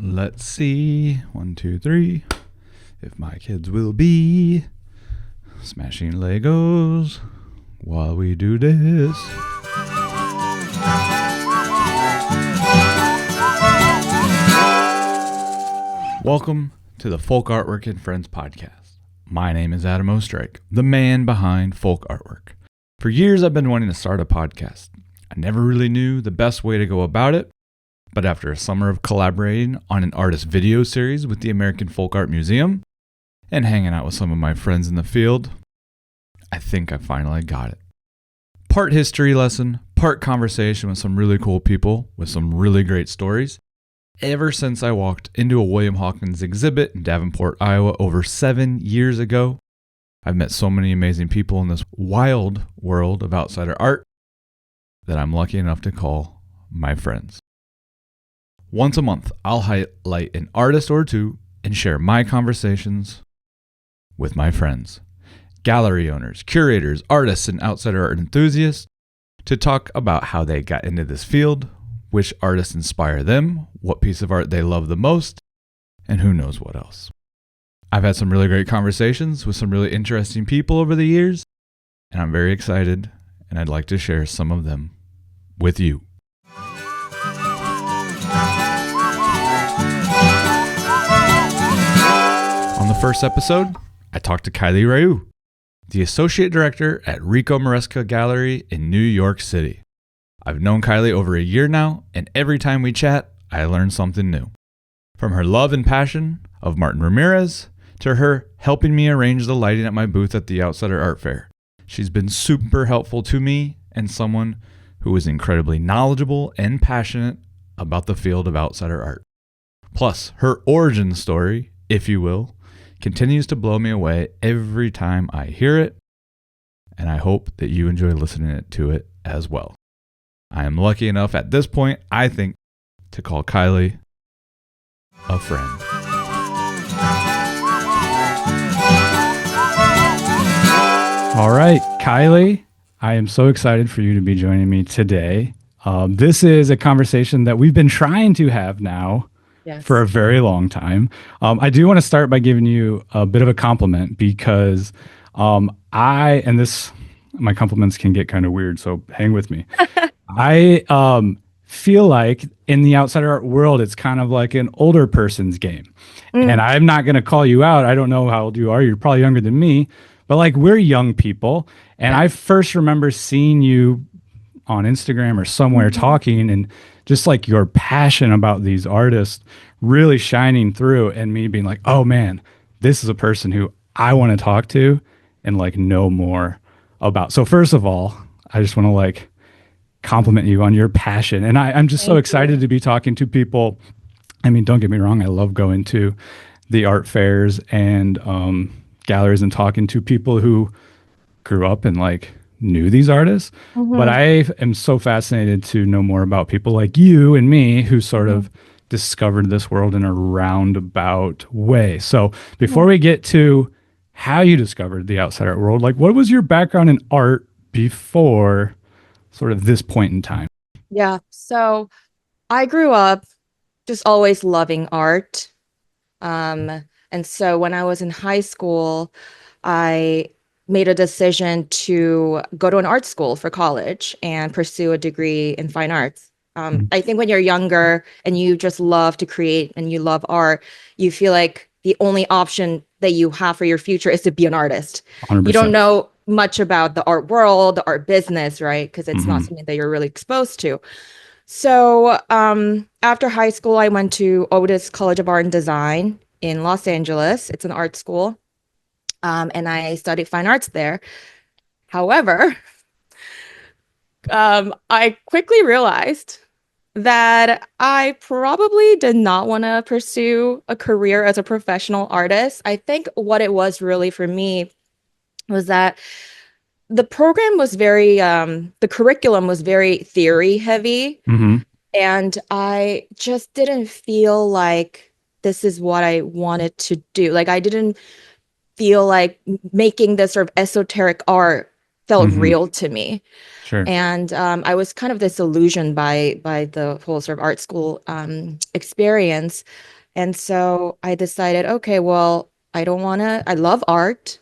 Let's see. 1, 2, 3. If my kids will be smashing Legos while we do this. Welcome to the Folk Artwork and Friends podcast. My name is Adam Ostrike, the man behind Folk Artwork. For years, I've been wanting to start a podcast. I never really knew the best way to go about it, but after a summer of collaborating on an artist video series with the American Folk Art Museum and hanging out with some of my friends in the field, I think I finally got it. Part history lesson, part conversation with some really cool people with some really great stories. Ever since I walked into a William Hawkins exhibit in Davenport, Iowa over 7 years ago, I've met so many amazing people in this wild world of outsider art that I'm lucky enough to call my friends. Once a month, I'll highlight an artist or two and share my conversations with my friends, gallery owners, curators, artists, and outsider art enthusiasts to talk about how they got into this field, which artists inspire them, what piece of art they love the most, and who knows what else. I've had some really great conversations with some really interesting people over the years, and I'm very excited, and I'd like to share some of them with you. On the first episode, I talked to Kylie Ryu, the Associate Director at Ricco Maresca Gallery in New York City. I've known Kylie over a year now, and every time we chat, I learn something new. From her love and passion of Martin Ramirez to her helping me arrange the lighting at my booth at the Outsider Art Fair. She's been super helpful to me and someone who is incredibly knowledgeable and passionate about the field of outsider art. Plus, her origin story, if you will, continues to blow me away every time I hear it, and I hope that you enjoy listening to it as well. I am lucky enough at this point, I think, to call Kylie a friend. All right, Kylie, I am so excited for you to be joining me today. This is a conversation that we've been trying to have now for a very long time. I do want to start by giving you a bit of a compliment because my compliments can get kind of weird, so hang with me. I feel like in the outsider art world, it's kind of like an older person's game. And I'm not going to call you out. I don't know how old you are. You're probably younger than me. But like we're young people, and I first remember seeing you on Instagram or somewhere talking, and just like your passion about these artists really shining through, and me being like, oh man, this is a person who I want to talk to and like know more about. So first of all, I just want to like compliment you on your passion, and I'm just so excited to be talking to people. I mean, don't get me wrong, I love going to the art fairs and galleries and talking to people who grew up and like knew these artists. But I am so fascinated to know more about people like you and me who sort of discovered this world in a roundabout way. So before we get to how you discovered the outside art world, like what was your background in art before sort of this point in time? Yeah, so I grew up just always loving art. And so when I was in high school, I made a decision to go to an art school for college and pursue a degree in fine arts. I think when you're younger and you just love to create and you love art, you feel like the only option that you have for your future is to be an artist. 100%. You don't know much about the art world, the art business, right? Because it's not something that you're really exposed to. So after high school, I went to Otis College of Art and Design in Los Angeles. It's an art school. And I studied fine arts there. However, I quickly realized that I probably did not want to pursue a career as a professional artist. I think what it was really for me was that the program was the curriculum was very theory heavy. And I just didn't feel like this is what I wanted to do. Like I didn't feel like making this sort of esoteric art felt Mm-hmm. real to me. Sure. And I was kind of disillusioned by the whole sort of art school experience. And so I decided, okay, well, I love art.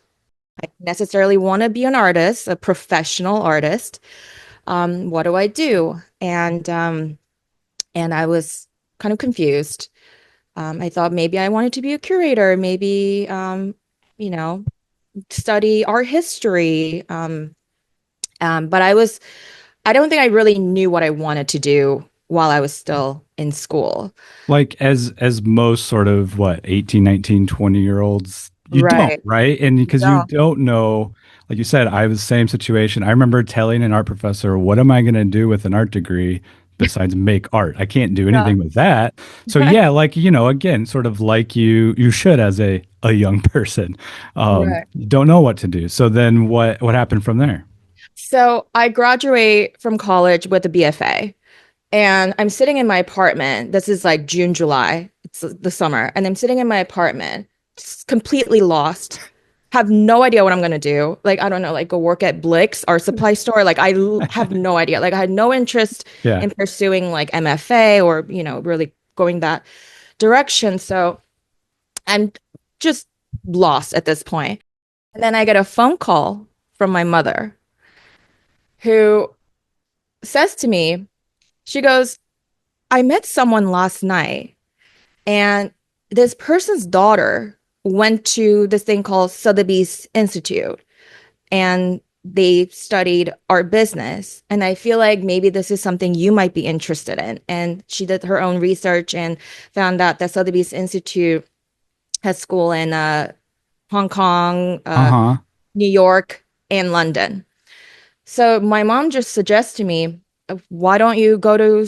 I necessarily want to be an artist, a professional artist. What do I do? And I was kind of confused. I thought maybe I wanted to be a curator, maybe you know, study art history. But I don't think I really knew what I wanted to do while I was still in school. Like as most sort of what 18, 19, 20 year olds, you don't, Right. right? And because you No. don't know, like you said, I was the same situation. I remember telling an art professor, what am I going to do with an art degree besides make art? I can't do Yeah. anything with that. So yeah, like, again, sort of like you should as a young person. Right. You don't know what to do. So then what happened from there? So I graduate from college with a BFA. And I'm sitting in my apartment. This is like June, July. It's the summer. And I'm sitting in my apartment, just completely lost. Have no idea what I'm gonna do. Like, I don't know, like go work at Blick's or supply store. Like, have no idea. Like, I had no interest Yeah. in pursuing like MFA or, really going that direction. So I'm just lost at this point. And then I get a phone call from my mother who says to me, she goes, I met someone last night. And this person's daughter went to this thing called Sotheby's Institute and they studied art business. And I feel like maybe this is something you might be interested in. And she did her own research and found out that Sotheby's Institute has school in Hong Kong, Uh-huh. New York, and London. So my mom just suggests to me, why don't you go to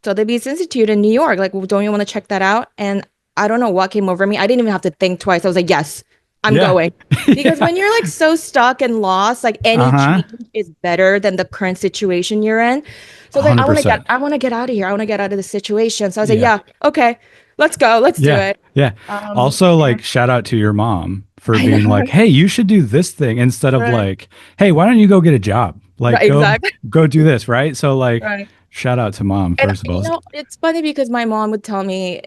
Sotheby's Institute in New York? Like, well, don't you want to check that out? And I don't know what came over me. I didn't even have to think twice. I was like, yes, I'm Yeah. going. Because Yeah. when you're like so stuck and lost, like any Uh-huh. change is better than the current situation you're in. So I was like, 100%. I want to get out of here. I want to get out of the situation. So I was like, Yeah. yeah, okay, let's go. Let's do Yeah. it. Yeah. Um, Also, and like, shout out to your mom for I being know, like, hey, you should do this thing instead of right? like, hey, why don't you go get a job? Like, Right, exactly. go do this, right? So, like, Right. shout out to mom, And first of all. it's funny because my mom would tell me,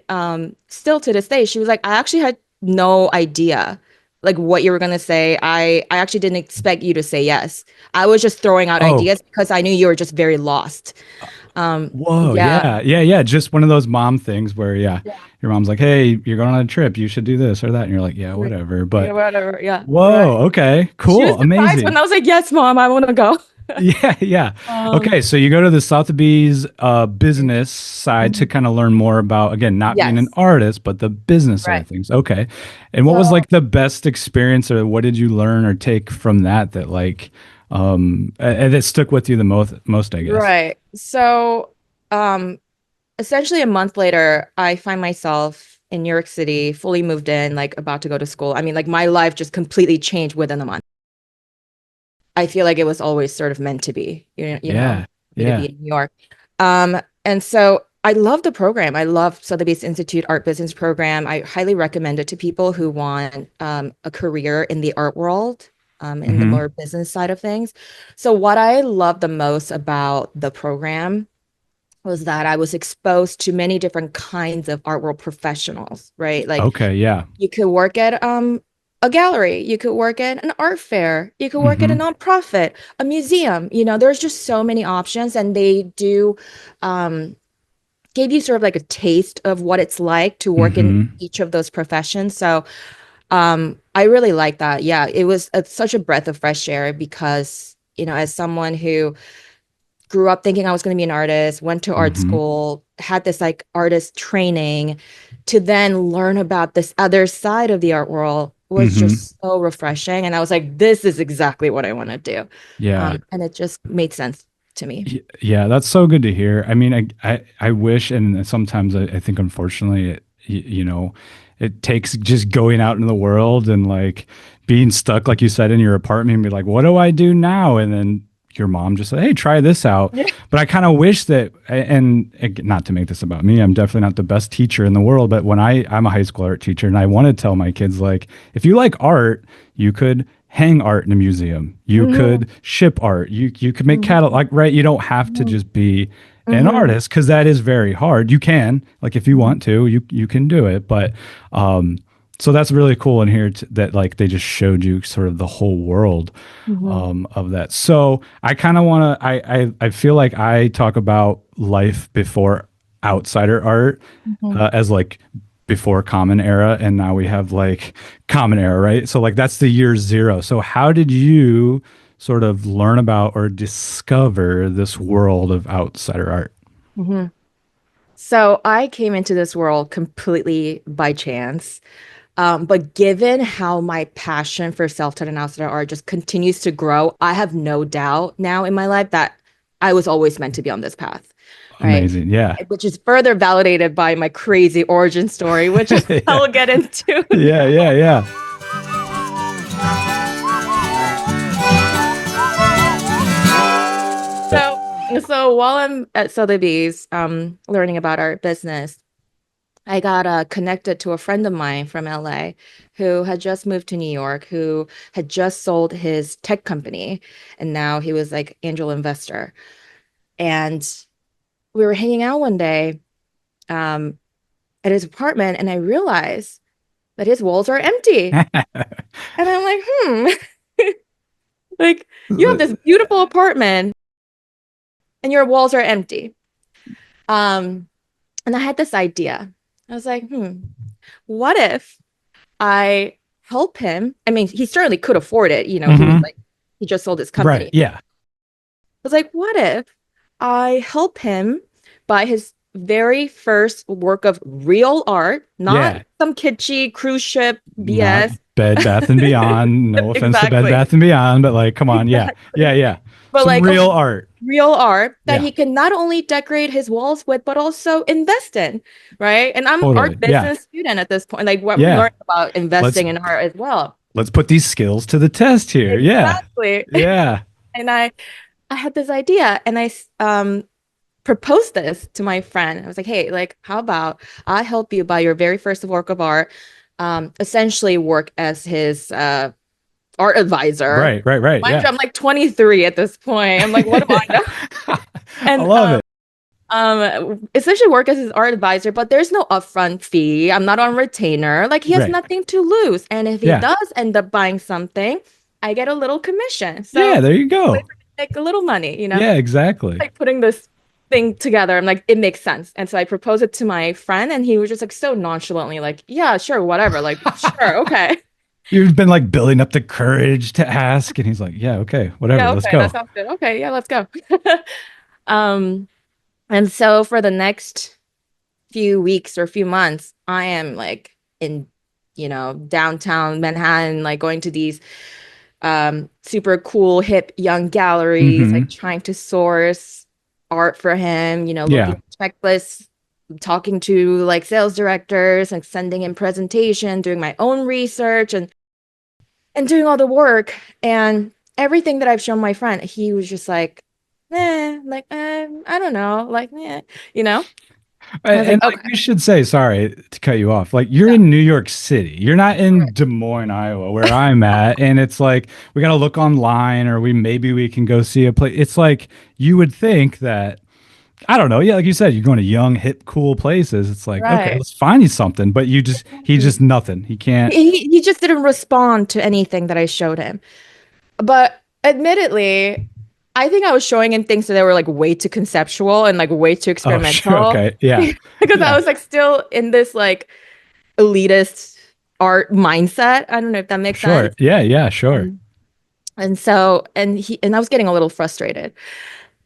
still to this day, she was like, I actually had no idea like what you were gonna say. I actually didn't expect you to say yes. I was just throwing out Oh, ideas because I knew you were just very lost. whoa. Yeah. Yeah. Yeah. Yeah. Just one of those mom things where, yeah, Yeah. your mom's like, hey, you're going on a trip. You should do this or that. And you're like, yeah, Right. whatever. Yeah, But whatever. Yeah. Right. whoa. Okay. She was Cool. surprised when Amazing. I was like, yes, mom, I want to go. Yeah, yeah. Um, Okay, so you go to the Sotheby's business side to mhm. kind of learn more about, again, not being an Yes. artist, but the business side Right. of things. Okay. And what was So, like the best experience or what did you learn or take from that like that stuck with you the most, I guess? right. So, um, essentially a month later, I find myself in New York City, fully moved in, like about to go to school. I mean, like my life just completely changed within a month. I feel like it was always sort of meant to be, Yeah. me to Yeah. be in New York. And so I love the program. I love Sotheby's Institute Art Business Program. I highly recommend it to people who want a career in the art world, in the Mm-hmm. more business side of things. So what I love the most about the program was that I was exposed to many different kinds of art world professionals, right? Like Okay, yeah. you could work at a gallery, you could work at an art fair, you could work at a Mm-hmm. nonprofit, a museum. There's just so many options, and they do um, give you sort of like a taste of what it's like to work in Mm-hmm. each of those professions. So I really like that. Yeah, it was such a breath of fresh air because, as someone who grew up thinking I was going to be an artist, went to art Mm-hmm. school, had this like artist training to then learn about this other side of the art world was Mm-hmm. just so refreshing. And I was like, this is exactly what I want to do. Yeah. And it just made sense to me. Yeah, that's so good to hear. I mean, I wish, and sometimes I think unfortunately, it takes just going out in the world and like being stuck, like you said, in your apartment and be like, what do I do now? And then your mom just said, hey, try this out. Yeah. But I kind of wish that, and not to make this about me, I'm definitely not the best teacher in the world, but when I'm a high school art teacher and I want to tell my kids, like, if you like art, you could hang art in a museum. You could ship art. You could make catalog, like, right? You don't have to just be an artist, because that is very hard. You can, like, if you want to, you can do it. But so that's really cool in here that like they just showed you sort of the whole world of that. So I kind of want to, I feel like I talk about life before outsider art as like before common era, and now we have like common era, right? So like that's the year zero. So how did you sort of learn about or discover this world of outsider art? So I came into this world completely by chance. But given how my passion for self-taught and outsider art just continues to grow, I have no doubt now in my life that I was always meant to be on this path, right? Amazing. Yeah. Which is further validated by my crazy origin story, which Yeah. I'll get into. Yeah. Yeah. Yeah. So while I'm at Sotheby's, learning about art business, I got connected to a friend of mine from LA who had just moved to New York, who had just sold his tech company, and now he was like angel investor. And we were hanging out one day at his apartment, and I realized that his walls are empty. And I'm like, like, you have this beautiful apartment and your walls are empty. And I had this idea. I was like, what if I help him? I mean, he certainly could afford it. You know, he was like, he just sold his company. Right. Yeah. I was like, what if I help him buy his very first work of real art, not some kitschy cruise ship BS. Not Bed Bath and Beyond. No offense to Bed Bath and Beyond, but like, come on. Yeah. Yeah. Yeah. But some like real art. Real art that he can not only decorate his walls with, but also invest in, right? And I'm an art business student at this point. Like, what we learned about investing in art as well. Let's put these skills to the test here. Exactly. Yeah. And I had this idea, and I proposed this to my friend. I was like, hey, like, how about I help you buy your very first work of art, essentially work as his art advisor. Right. Mind you, I'm like 23 at this point. I'm like, what do I know? And I love it. Essentially work as his art advisor, but there's no upfront fee. I'm not on retainer. Like, he has nothing to lose. And if he does end up buying something, I get a little commission. So yeah, there you go. Like a little money, you know? Yeah, exactly. Like putting this thing together, I'm like, it makes sense. And so I proposed it to my friend, and he was just like so nonchalantly like, yeah, sure, whatever. Like, sure, okay. You've been like building up the courage to ask, and he's like, yeah, okay, whatever, yeah, okay, let's go. that sounds good. Okay, yeah, let's go. And so for the next few weeks or few months, I am like in, downtown Manhattan, like going to these super cool, hip, young galleries, like trying to source art for him, looking at checklists, talking to like sales directors and sending in presentation, doing my own research and doing all the work. And everything that I've shown my friend, he was just like, I don't know, like, And like, you should say, sorry to cut you off, like, you're in New York City. You're not in Des Moines, Iowa, where I'm at. And it's like, we got to look online, or maybe we can go see a place. It's like, you would think that, I don't know. Yeah. Like you said, you're going to young, hip, cool places. It's like, okay, let's find you something. But he just nothing. He can't. He just didn't respond to anything that I showed him. But admittedly, I think I was showing him things that were like way too conceptual and like way too experimental. Oh, sure. Okay. Yeah. Because I was like still in this like elitist art mindset. I don't know if that makes sense. Yeah. Yeah. Sure. And so, and I was getting a little frustrated.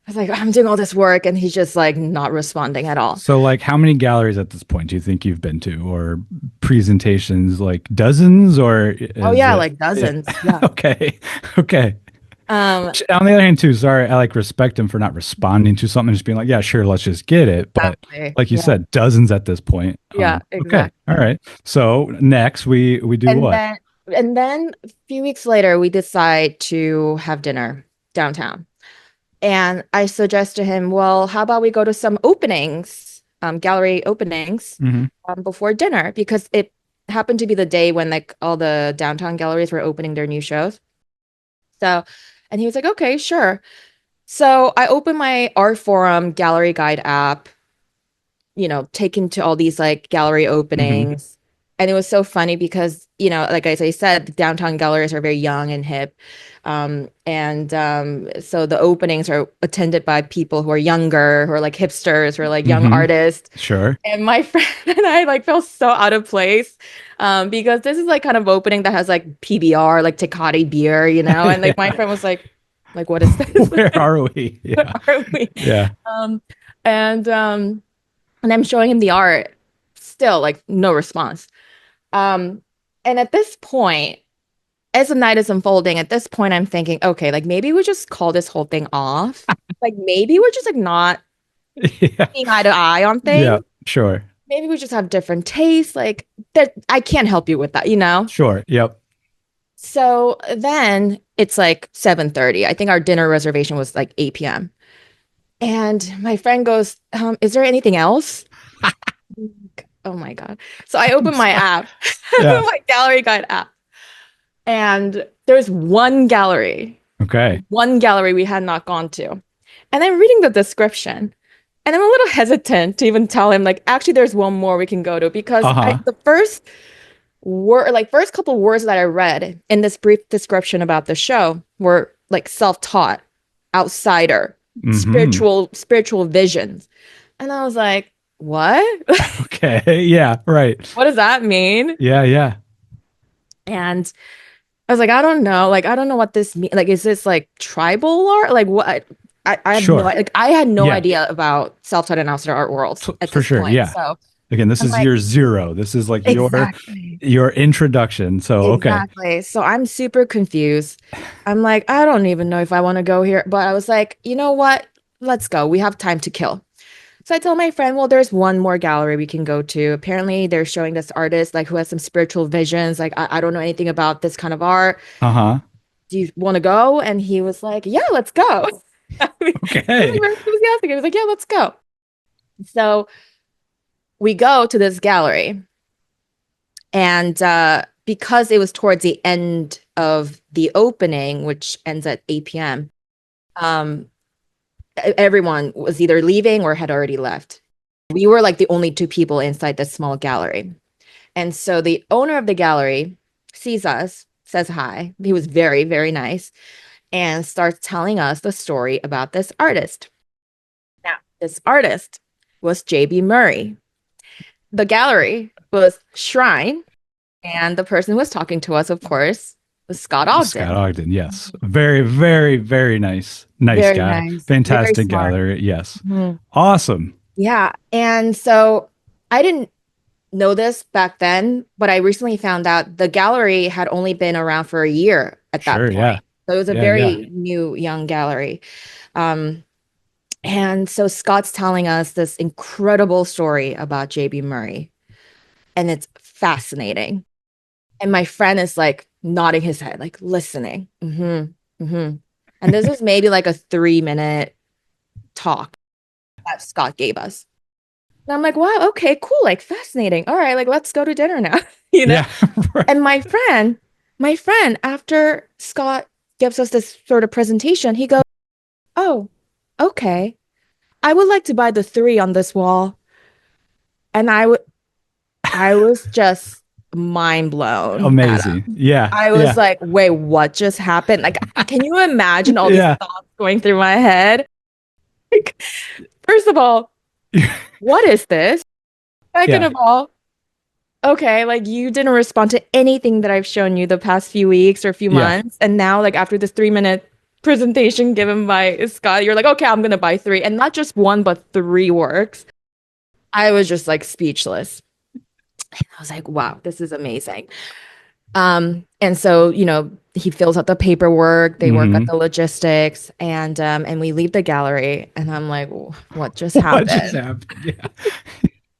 I was like, I'm doing all this work, and he's just like not responding at all. So like, how many galleries at this point do you think you've been to, or presentations, like dozens, or? Like dozens. Yeah. Okay. On the other hand too, sorry, I like respect him for not responding to something, just being like, yeah, sure, let's just get it. But like you said, dozens at this point. Yeah, exactly. Okay. All right. So next we do what? And then a few weeks later, we decide to have dinner downtown. And I suggest to him, well, how about we go to some openings, gallery openings before dinner? Because it happened to be the day when like all the downtown galleries were opening their new shows. So, and he was like, okay, sure. So I opened my Art Forum gallery guide app, taken to all these like gallery openings. And it was so funny because, like I said, the downtown galleries are very young and hip. So the openings are attended by people who are younger, who are like hipsters, who are like young artists. Sure. And my friend and I like felt so out of place because this is like kind of opening that has like PBR, like Tecate beer, and like my friend was like, what is this? Where are we? Yeah. Where are we? Yeah. And I'm showing him the art, still like no response. And at this point, as the night is unfolding, at this point, I'm thinking, okay, like maybe we just call this whole thing off. Like maybe we're just like not seeing eye to eye on things. Yeah, sure. Maybe we just have different tastes. Like that, I can't help you with that. Sure. Yep. So then it's like 7:30. I think our dinner reservation was like 8 p.m. And my friend goes, is there anything else? Oh my God. So I opened my app, my gallery guide app. And there's one gallery. Okay. One gallery we had not gone to. And I'm reading the description. And I'm a little hesitant to even tell him, like, actually, there's one more we can go to because the first couple words that I read in this brief description about the show were like self-taught, outsider, spiritual visions. And I was like, what? Okay. Yeah. Right. What does that mean? Yeah. Yeah. And I was like, I don't know. Like, I don't know what this means. Like, is this like tribal art? Like, what? I had I had no idea about self-taught and outsider art worlds at this point. Yeah. So again, this is year zero. This is like your introduction. So exactly. So I'm super confused. I'm like, I don't even know if I want to go here. But I was like, you know what? Let's go. We have time to kill. So I tell my friend, well, there's one more gallery we can go to. Apparently, they're showing this artist like who has some spiritual visions. Like, I don't know anything about this kind of art. Do you want to go? And he was like, yeah, let's go. Okay. He was enthusiastic. He was like, yeah, let's go. So we go to this gallery. And because it was towards the end of the opening, which ends at 8 p.m., everyone was either leaving or had already left. We were like the only two people inside this small gallery. And so the owner of the gallery sees us, says hi. He was very, very nice, and starts telling us the story about this artist. Now, this artist was J.B. Murray. The gallery was Shrine, and the person who was talking to us, of course, was Scott Ogden. Scott Ogden, yes. Very, very, very nice. Nice guy. Nice. Fantastic gallery. Yes. Awesome. Yeah. And so I didn't know this back then, but I recently found out the gallery had only been around for a year at that point. Yeah. So it was a very new, young gallery. And so Scott's telling us this incredible story about J.B. Murray. And it's fascinating. And my friend is like nodding his head, like listening. And this is maybe like a 3-minute talk that Scott gave us. And I'm like, wow, okay, cool, like fascinating. All right, like let's go to dinner now. Yeah, right. And my friend, after Scott gives us this sort of presentation, he goes, oh, okay. I would like to buy the 3 on this wall. And I was just mind blown. Amazing. Yeah. I was like, wait, what just happened? Like, can you imagine all these thoughts going through my head? Like, first of all, what is this? Second of all, okay, like you didn't respond to anything that I've shown you the past few weeks or few months. And now, like after this 3-minute presentation given by Scott, you're like, okay, I'm gonna buy 3. And not just 1, but 3 works. I was just like speechless. I was like, wow, this is amazing. And so, he fills out the paperwork, they work out the logistics, and we leave the gallery. And I'm like, what just happened? What just happened? Yeah.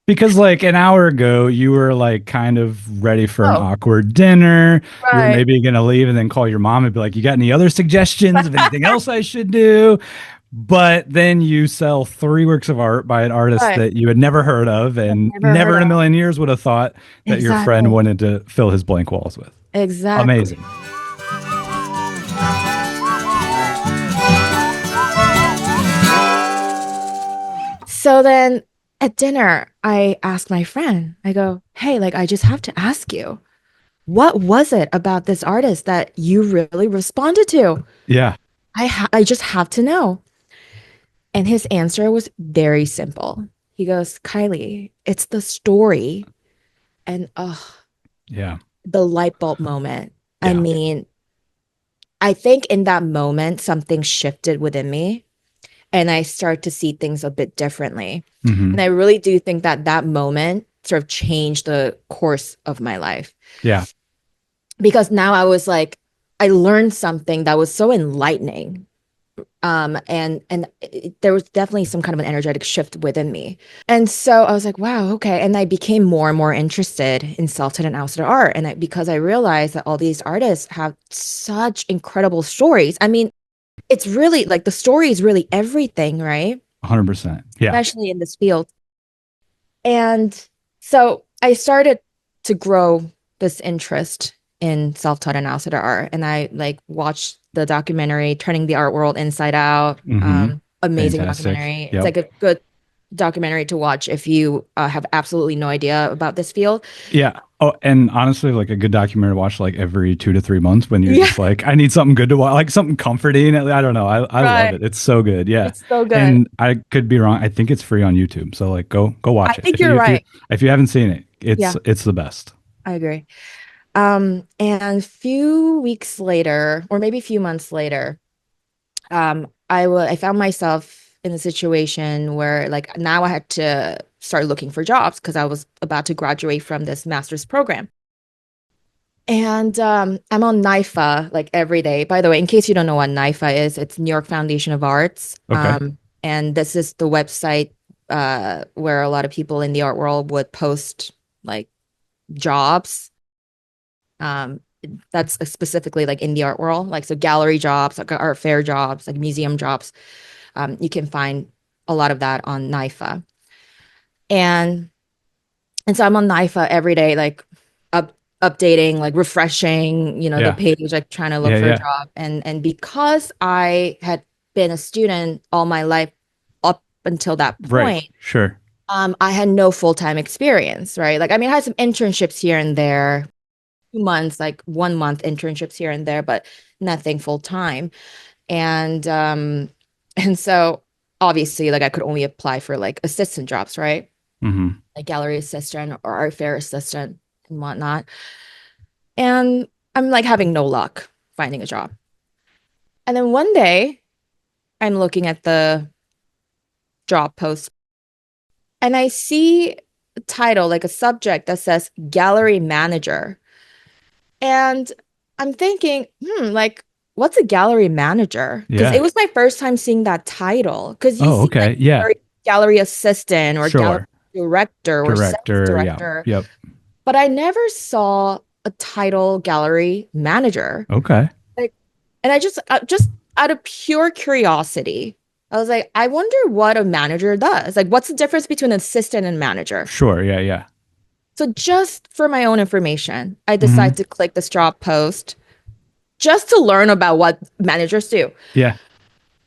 Because like an hour ago, you were like kind of ready for an awkward dinner. Right. You were maybe going to leave and then call your mom and be like, you got any other suggestions of anything else I should do? But then you sell 3 works of art by an artist that you had never heard of and never in a million years would have thought that your friend wanted to fill his blank walls with. Exactly. Amazing. So then at dinner, I asked my friend, I go, hey, like, I just have to ask you, what was it about this artist that you really responded to? Yeah. I just have to know. And his answer was very simple. He goes, Kylie, it's the story. And Yeah. the light bulb moment. I Yeah. mean, I think in that moment, something shifted within me and I start to see things a bit differently. Hmm. And I really do think that that moment sort of changed the course of my life Yeah. because now I was like, I learned something that was so enlightening. There was definitely some kind of an energetic shift within me. And so I was like, wow, okay. And I became more and more interested in self-taught and outsider art. Because I realized that all these artists have such incredible stories. I mean, it's really like the story is really everything, right? 100%. Yeah. Especially in this field. And so I started to grow this interest in self-taught and outsider art. And I like watched the documentary Turning the Art World Inside Out. Hmm. Amazing Fantastic. documentary. It's Yep. like a good documentary to watch if you have absolutely no idea about this field. Yeah. Oh, and honestly, like a good documentary to watch like every 2 to 3 months when you're Yeah, just like, I need something good to watch, like something comforting. I don't know. I love right. it. It's so good. Yeah. It's so good. And I could be wrong. I think it's free on YouTube. So like go I watch it. think you're right. If you haven't seen it, Yeah, it's the best. I agree. And few weeks later, or maybe a few months later, I found myself in a situation where like now I had to start looking for jobs because I was about to graduate from this master's program. And I'm on NIFA like every day. By the way, in case you don't know what NIFA is, it's New York Foundation of Arts. Okay. And this is the website where a lot of people in the art world would post like jobs. Um, that's specifically like in the art world, like so gallery jobs, like art fair jobs, like museum jobs. You can find a lot of that on NIFA. And and so I'm on NIFA every day, like updating, like refreshing, the Yeah. page, like trying to look Yeah. for a Yeah. job. And because I had been a student all my life up until that Right. point, Sure. I had no full-time experience, right? Like, I mean, I had some internships here and there, 2 months, like 1 month internships here and there, but nothing full-time. And and so obviously like I could only apply for like assistant jobs, right? Hmm. Like gallery assistant or art fair assistant and whatnot. And I'm like having no luck finding a job. And then one day I'm looking at the job post and I see a title, like a subject that says gallery manager. And I'm thinking, like, what's a gallery manager? Because it Yeah. was my first time seeing that title. Because you Oh, see like okay. Yeah. gallery assistant or gallery Sure. director or sales Director. Yeah. director, Yep. but I never saw a title gallery manager. Okay. Like, and I just out of pure curiosity, I was like, I wonder what a manager does. Like, what's the difference between assistant and manager? Sure. Yeah. Yeah. So just for my own information, I Hmm. decided to click this job post just to learn about what managers do. Yeah.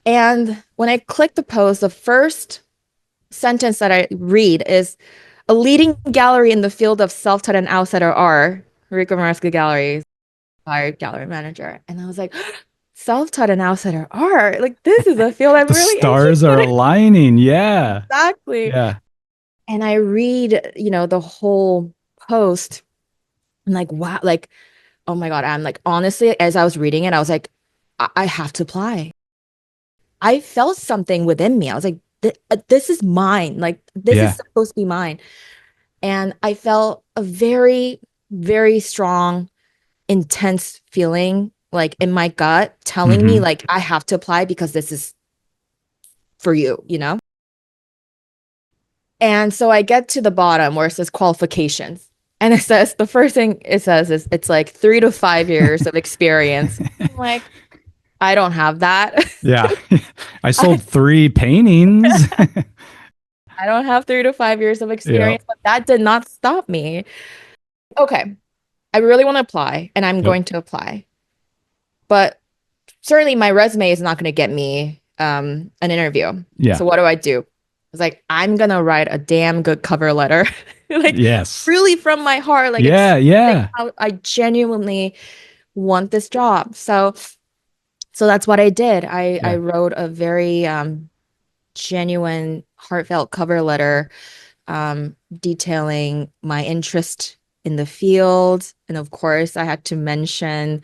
And when I click the post, the first sentence that I read is a leading gallery in the field of self-taught and outsider art, Ricco Maresca Gallery, hired gallery manager. And I was like, self-taught and outsider art, like this is a field I'm The really stars are interested in. aligning. Yeah. Exactly. Yeah. And I read, the whole post. I'm like, wow, like, oh my God. I'm like, honestly, as I was reading it, I was like, I have to apply. I felt something within me. I was like, this is mine. Like, this is Yeah. supposed to be mine. And I felt a very, very strong, intense feeling like in my gut telling me, Hmm. like, I have to apply because this is for you? And so I get to the bottom where it says qualifications. And it says the first thing it says is it's like 3 to 5 years of experience. I'm like, I don't have that. Yeah. I I, sold 3 paintings. I don't have 3 to 5 years of Yep. experience, but that did not stop me. Okay, I really want to apply and I'm Yep. going to apply. But certainly my resume is not going to get me an interview. Yeah. So what do I do? was like, I'm gonna write a damn good cover letter. Like Yes. really from my heart. Like Yeah, it's yeah. how I genuinely want this job. So that's what I did. I Yeah. wrote a very genuine, heartfelt cover letter detailing my interest in the field. And of course, I had to mention,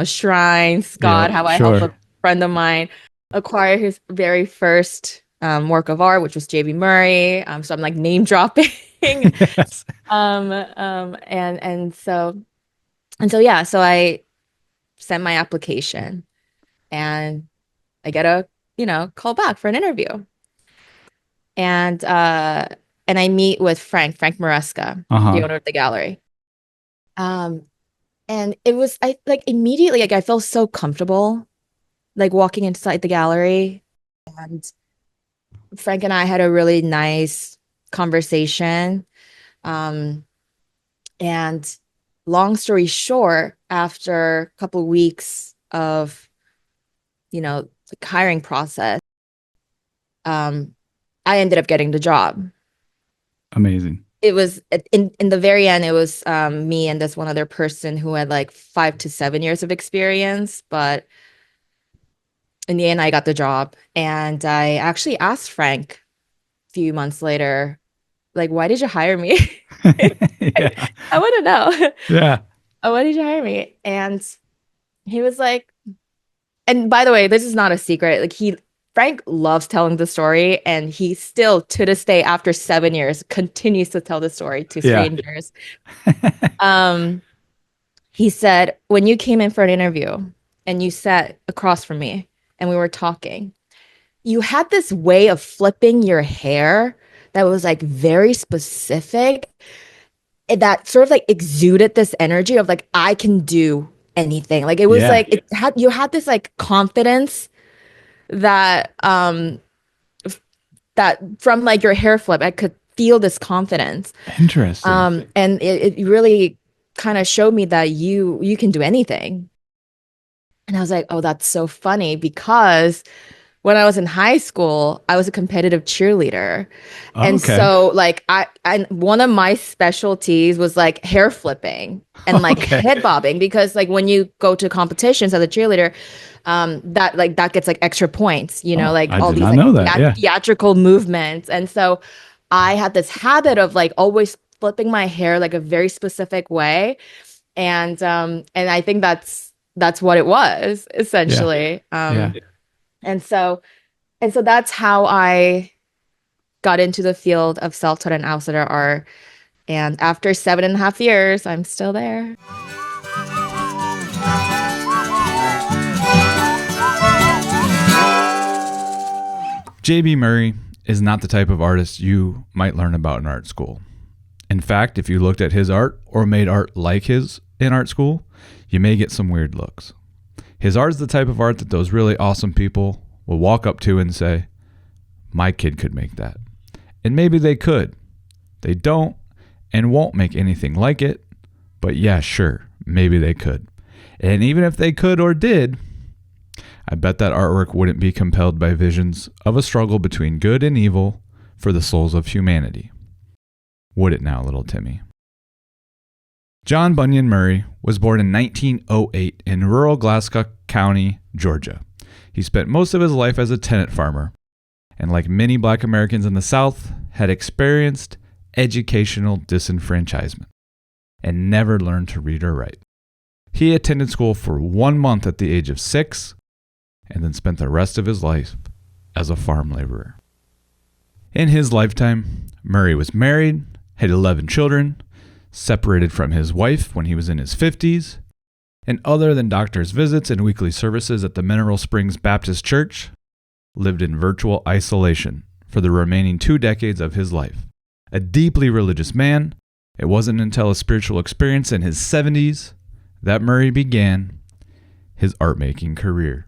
shrine, Scott, Yep, how I helped sure. a friend of mine acquire his very first work of art, which was JB Murray. So I'm like name dropping. Yes. And so yeah, so I sent my application and I get a, call back for an interview. And and I meet with Frank Maresca, the Uh-huh. owner of the gallery. Um, and it was I like immediately like I felt so comfortable like walking inside the gallery. And Frank and I had a really nice conversation. Um, and long story short, after a couple of weeks of, the hiring process, um, I ended up getting the job. Amazing. It was in the very end, it was me and this one other person who had like 5 to 7 years of experience, but in the end, I got the job. And I actually asked Frank a few months later, like, why did you hire me? Yeah. I want to know. Yeah. Oh, why did you hire me? And he was like, and by the way, this is not a secret. Frank loves telling the story, and he still, to this day, after 7 years, continues to tell the story to Yeah. strangers. Um, he said, when you came in for an interview and you sat across from me and we were talking, you had this way of flipping your hair that was like very specific, that sort of like exuded this energy of like, I can do anything. Like it was Yeah. like you had this like confidence that that from like your hair flip, I could feel this confidence. Interesting. And it really kind of showed me that you can do anything. And I was like, oh, that's so funny because when I was in high school, I was a competitive cheerleader. And Okay. so like I one of my specialties was like hair flipping and like Okay. head bobbing because like when you go to competitions as a cheerleader, that gets like extra points, Oh, like I all did these not like know that. Yeah. theatrical movements. And so I had this habit of like always flipping my hair like a very specific way. And I think that's what it was Yeah. essentially. Yeah. And so and so that's how I got into the field of self-taught and outsider art. And after 7.5 years, I'm still there. JB Murray is not the type of artist you might learn about in art school. In fact, if you looked at his art or made art like his in art school, you may get some weird looks. His art is the type of art that those really awesome people will walk up to and say, my kid could make that. And maybe they could. They don't and won't make anything like it, but yeah, sure, maybe they could. And even if they could or did, I bet that artwork wouldn't be compelled by visions of a struggle between good and evil for the souls of humanity. Would it now, little Timmy? John Bunyan Murray was born in 1908 in rural Glasgow County, Georgia. He spent most of his life as a tenant farmer, and like many Black Americans in the South, had experienced educational disenfranchisement and never learned to read or write. He attended school for 1 month at the age of 6 and then spent the rest of his life as a farm laborer. In his lifetime, Murray was married, had 11 children, separated from his wife when he was in his 50s, and other than doctor's visits and weekly services at the Mineral Springs Baptist Church, lived in virtual isolation for the remaining 2 decades of his life. A deeply religious man, it wasn't until a spiritual experience in his 70s that Murray began his art-making career.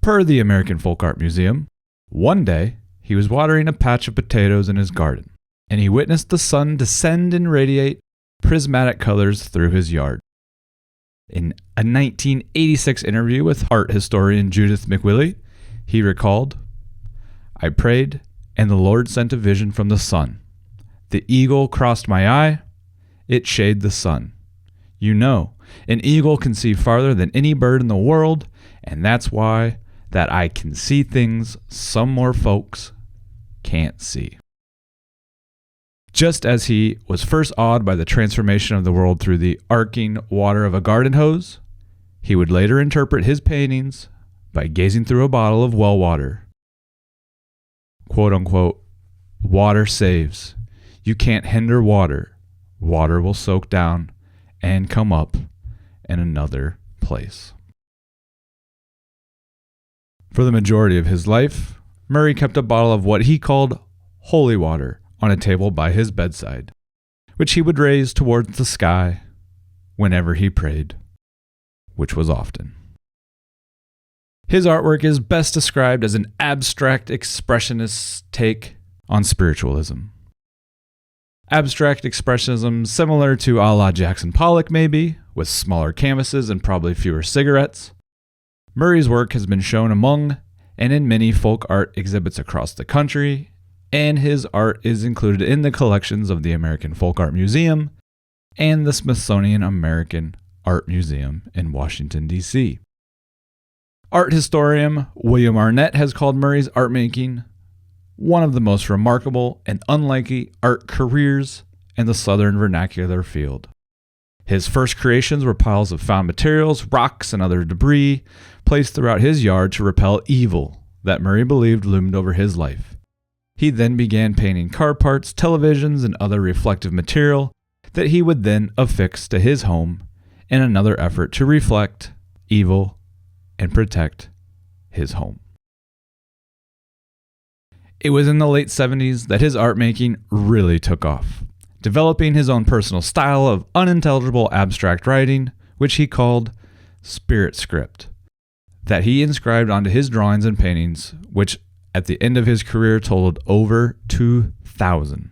Per the American Folk Art Museum, one day he was watering a patch of potatoes in his garden, and he witnessed the sun descend and radiate prismatic colors through his yard. In a 1986 interview with art historian Judith McWillie, he recalled, I prayed And the Lord sent a vision from the sun. The eagle crossed my eye. It shaded the sun. You know, an eagle can see farther than any bird in the world, and that's why that I can see things some more folks can't see. Just as he was first awed by the transformation of the world through the arcing water of a garden hose, he would later interpret his paintings by gazing through a bottle of well water. Quote unquote, water saves. You can't hinder water. Water will soak down and come up in another place. For the majority of his life, Murray kept a bottle of what he called holy water on a table by his bedside, which he would raise towards the sky whenever he prayed, which was often. His artwork is best described as an abstract expressionist take on spiritualism. Abstract expressionism similar to a la Jackson Pollock maybe, with smaller canvases and probably fewer cigarettes. Murray's work has been shown among and in many folk art exhibits across the country, and his art is included in the collections of the American Folk Art Museum and the Smithsonian American Art Museum in Washington, D.C. Art historian William Arnett has called Murray's art making one of the most remarkable and unlikely art careers in the Southern vernacular field. His first creations were piles of found materials, rocks, and other debris placed throughout his yard to repel evil that Murray believed loomed over his life. He then began painting car parts, televisions, and other reflective material that he would then affix to his home in another effort to reflect evil and protect his home. It was in the late 70s that his art making really took off, developing his own personal style of unintelligible abstract writing, which he called spirit script, that he inscribed onto his drawings and paintings, which at the end of his career totaled over 2,000.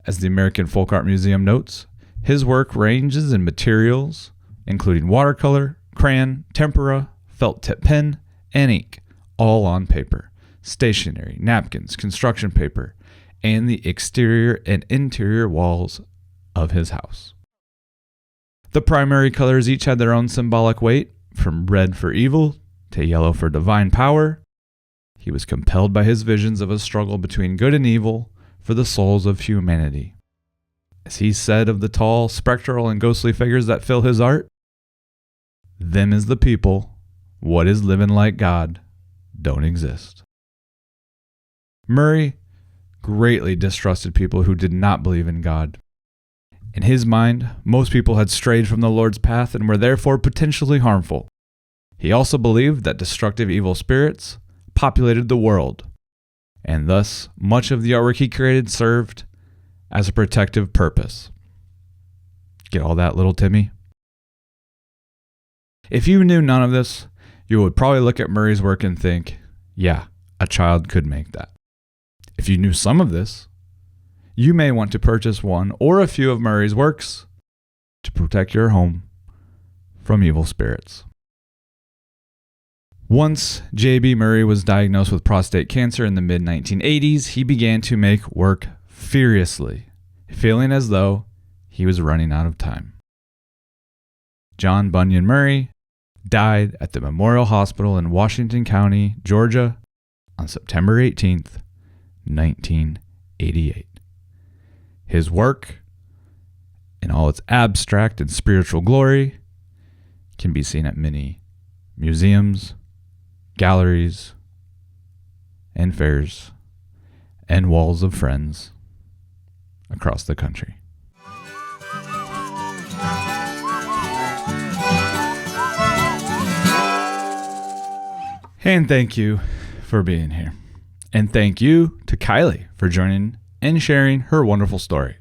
As the American Folk Art Museum notes, his work ranges in materials, including watercolor, crayon, tempera, felt tip pen, and ink, all on paper, stationery, napkins, construction paper, and the exterior and interior walls of his house. The primary colors each had their own symbolic weight, from red for evil to yellow for divine power. He was compelled by his visions of a struggle between good and evil for the souls of humanity. As he said of the tall, spectral, and ghostly figures that fill his art, them is the people, what is living like God, don't exist. Murray greatly distrusted people who did not believe in God. In his mind, most people had strayed from the Lord's path and were therefore potentially harmful. He also believed that destructive evil spirits populated the world, and thus much of the artwork he created served as a protective purpose. Get all that, little Timmy? If you knew none of this, you would probably look at Murray's work and think, yeah, a child could make that. If you knew some of this, you may want to purchase one or a few of Murray's works to protect your home from evil spirits. Once J.B. Murray was diagnosed with prostate cancer in the mid-1980s, he began to make work furiously, feeling as though he was running out of time. John Bunyan Murray died at the Memorial Hospital in Washington County, Georgia, on September 18th, 1988. His work, in all its abstract and spiritual glory, can be seen at many museums, galleries, and fairs, and walls of friends across the country. And thank you for being here. And thank you to Kylie for joining and sharing her wonderful story.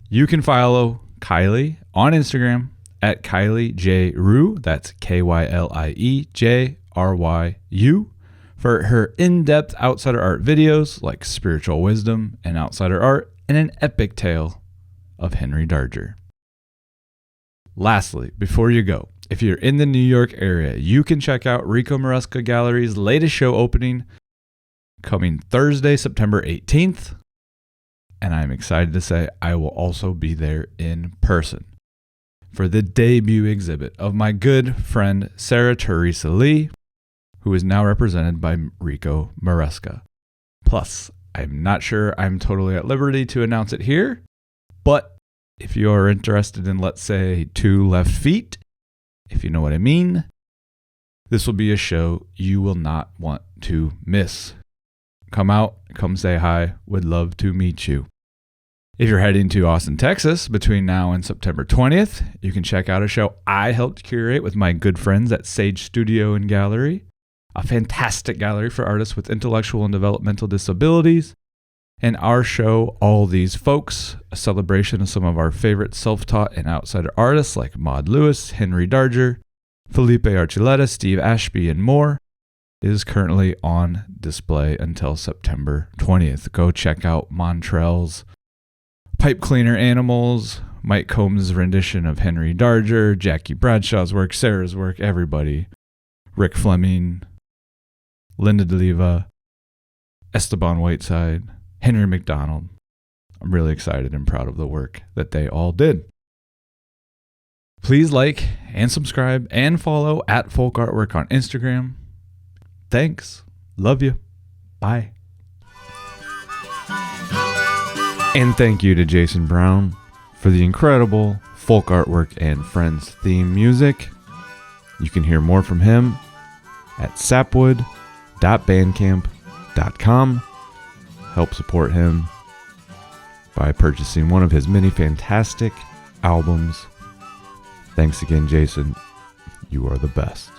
You can follow Kylie on Instagram at Kylie J. Ryu, that's KylieJRyu, for her in-depth outsider art videos like Spiritual Wisdom and Outsider Art, and an epic tale of Henry Darger. Lastly, before you go, if you're in the New York area, you can check out Ricco Maresca Gallery's latest show opening, coming Thursday, September 18th. And I'm excited to say I will also be there in person for the debut exhibit of my good friend Sarah Theresea Lee, who is now represented by Ricco Maresca. Plus, I'm not sure I'm totally at liberty to announce it here, but if you are interested in, let's say, 2 left feet, if you know what I mean, this will be a show you will not want to miss. Come out, come say hi, would love to meet you. If you're heading to Austin, Texas between now and September 20th, you can check out a show I helped curate with my good friends at Sage Studio and Gallery, a fantastic gallery for artists with intellectual and developmental disabilities. And our show, All These Folks, a celebration of some of our favorite self-taught and outsider artists like Maud Lewis, Henry Darger, Felipe Archuleta, Steve Ashby, and more, is currently on display until September 20th. Go check out Montrell's Pipe Cleaner Animals, Mike Combs' rendition of Henry Darger, Jackie Bradshaw's work, Sarah's work, everybody. Rick Fleming, Linda DeLiva, Esteban Whiteside, Henry McDonald. I'm really excited and proud of the work that they all did. Please like and subscribe and follow at FolkArtwork on Instagram. Thanks. Love you. Bye. And thank you to Jason Brown for the incredible FolkArtwork and Friends theme music. You can hear more from him at sapwood.bandcamp.com. Help support him by purchasing one of his many fantastic albums. Thanks again, Jason. You are the best.